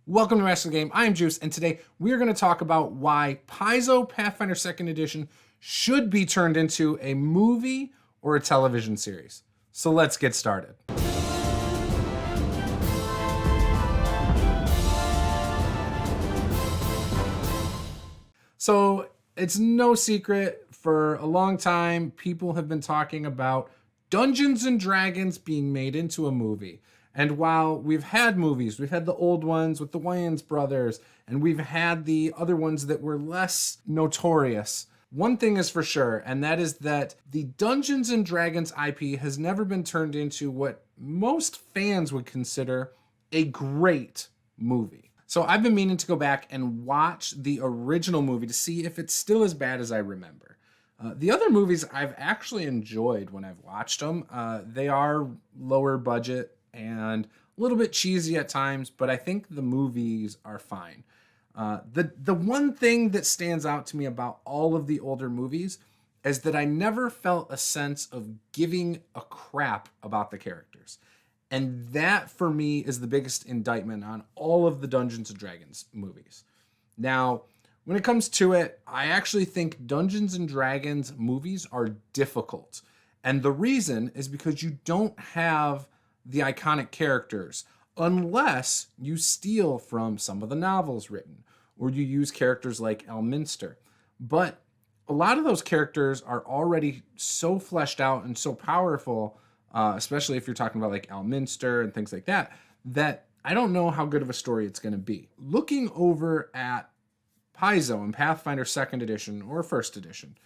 Welcome to Master the Game. I am Juice, and today we are going to talk about why Paizo Pathfinder 2nd Edition should be turned into a movie or a television series. So let's get started. So it's no secret, for a long time, people have been talking about Dungeons and Dragons being made into a movie. And while we've had movies, we've had the old ones with the Wayans brothers, and we've had the other ones that were less notorious. One thing is for sure, and that is that the Dungeons and Dragons IP has never been turned into what most fans would consider a great movie. So I've been meaning to go back and watch the original movie to see if it's still as bad as I remember. The other movies I've actually enjoyed when I've watched them. They are lower budget and a little bit cheesy at times, but I think the movies are fine. The one thing that stands out to me about all of the older movies is that I never felt a sense of giving a crap about the characters. And that, for me, is the biggest indictment on all of the Dungeons and Dragons movies. Now, when it comes to it, I actually think Dungeons and Dragons movies are difficult. And the reason is because you don't have the iconic characters unless you steal from some of the novels written or you use characters like Elminster. But a lot of those characters are already so fleshed out and so powerful, especially if you're talking about like Elminster and things like that, that I don't know how good of a story it's going to be. Looking over at Paizo and Pathfinder 2nd Edition or 1st Edition,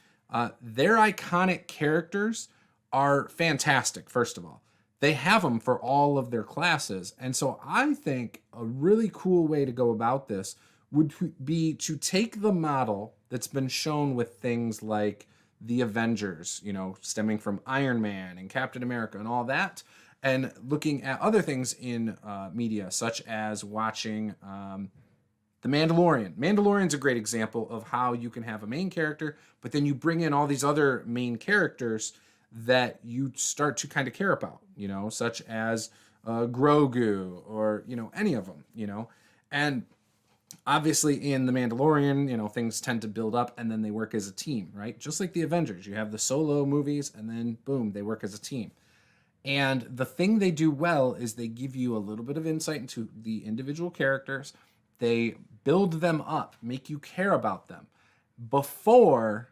their iconic characters are fantastic, first of all. They have them for all of their classes. And so I think a really cool way to go about this would be to take the model that's been shown with things like the Avengers, stemming from Iron Man and Captain America and all that, and looking at other things in media, such as watching The Mandalorian. Mandalorian's a great example of how you can have a main character, but then you bring in all these other main characters that you start to kind of care about, such as Grogu or, any of them, And obviously in The Mandalorian, things tend to build up and then they work as a team, right? Just like the Avengers. You have the solo movies and then boom, they work as a team. And the thing they do well is they give you a little bit of insight into the individual characters. They build them up, make you care about them before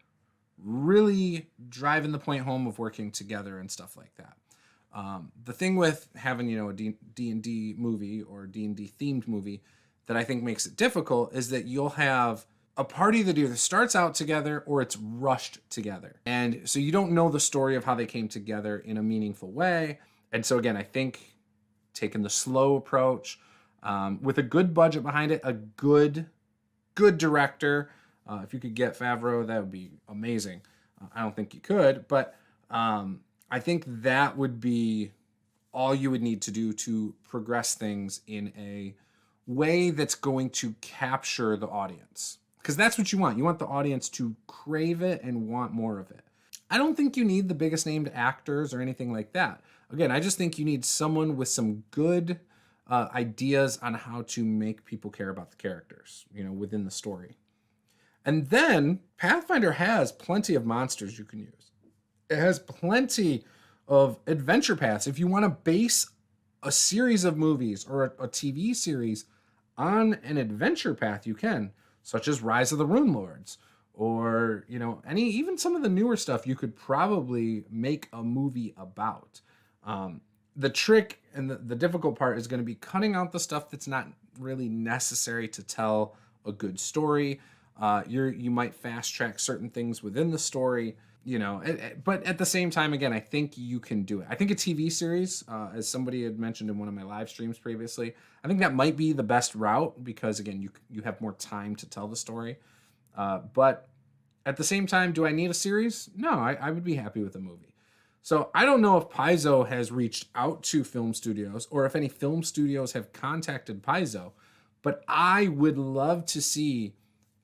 really driving the point home of working together and stuff like that. The thing with having, a D&D movie or D&D themed movie that I think makes it difficult is that you'll have a party that either starts out together or it's rushed together. And so you don't know the story of how they came together in a meaningful way. And so again, I think taking the slow approach with a good budget behind it, a good director. If you could get Favreau, that would be amazing. I don't think you could, but I think that would be all you would need to do to progress things in a way that's going to capture the audience. Because that's what you want. You want the audience to crave it and want more of it. I don't think you need the biggest named actors or anything like that. Again, I just think you need someone with some good ideas on how to make people care about the characters, within the story. And then Pathfinder has plenty of monsters you can use. It has plenty of adventure paths. If you want to base a series of movies or a TV series on an adventure path, you can, such as Rise of the Rune Lords, or even some of the newer stuff you could probably make a movie about. The trick and the difficult part is going to be cutting out the stuff that's not really necessary to tell a good story. You might fast track certain things within the story, but at the same time, again, I think you can do it. I think a TV series, as somebody had mentioned in one of my live streams previously, I think that might be the best route because, again, you have more time to tell the story. But at the same time, do I need a series? No, I would be happy with a movie. So I don't know if Paizo has reached out to film studios or if any film studios have contacted Paizo, but I would love to see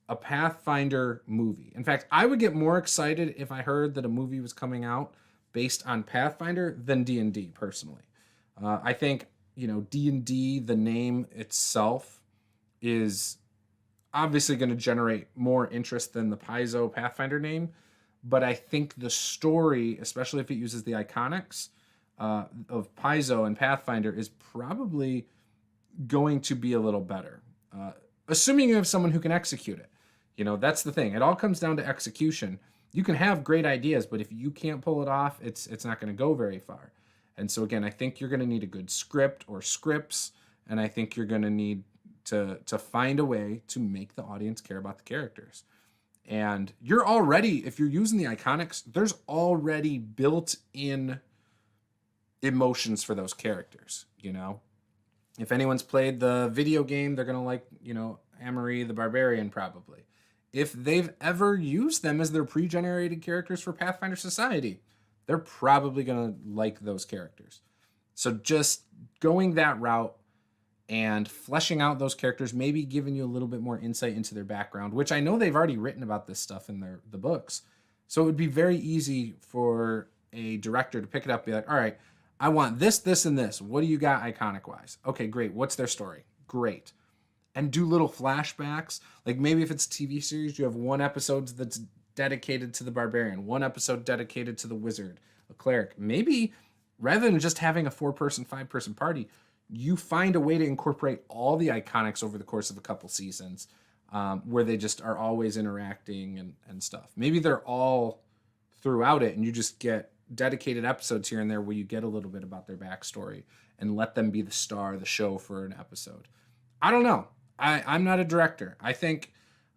a Pathfinder movie. In fact, I would get more excited if I heard that a movie was coming out based on Pathfinder than D&D personally. I think, D&D, the name itself, is obviously going to generate more interest than the Paizo Pathfinder name. But I think the story, especially if it uses the iconics of Paizo and Pathfinder, is probably going to be a little better. Assuming you have someone who can execute it. That's the thing. It all comes down to execution. You can have great ideas, but if you can't pull it off, it's not going to go very far. And so again, I think you're going to need a good script or scripts, and I think you're going to need to find a way to make the audience care about the characters. And you're already, if you're using the iconics, there's already built-in emotions for those characters, If anyone's played the video game, they're going to like, Amory the Barbarian probably. If they've ever used them as their pre-generated characters for Pathfinder Society, they're probably going to like those characters. So just going that route and fleshing out those characters, maybe giving you a little bit more insight into their background, which I know they've already written about this stuff in the books. So it would be very easy for a director to pick it up and be like, all right, I want this, this, and this. What do you got iconic-wise? Okay, great. What's their story? Great. And do little flashbacks. Like maybe if it's a TV series, you have one episode that's dedicated to the barbarian, one episode dedicated to the wizard, a cleric. Maybe rather than just having a 4-person, 5-person party, you find a way to incorporate all the iconics over the course of a couple seasons, where they just are always interacting and stuff. Maybe they're all throughout it, and you just get dedicated episodes here and there where you get a little bit about their backstory and let them be the star of the show for an episode. I don't know. I'm not a director. I think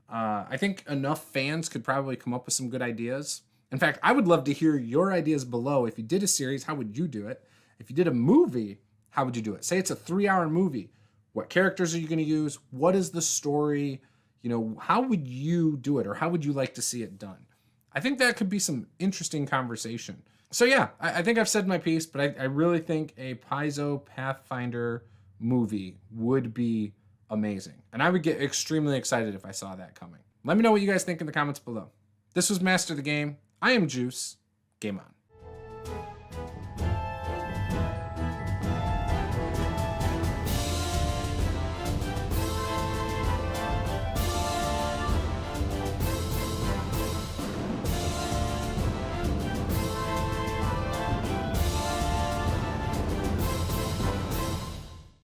enough fans could probably come up with some good ideas. In fact, I would love to hear your ideas below. If you did a series, how would you do it? If you did a movie, how would you do it? Say it's a 3-hour movie. What characters are you going to use? What is the story? How would you do it, or how would you like to see it done? I think that could be some interesting conversation. So yeah, I think I've said my piece, but I really think a Paizo Pathfinder movie would be amazing. And I would get extremely excited if I saw that coming. Let me know what you guys think in the comments below. This was Master the Game. I am Juice. Game on.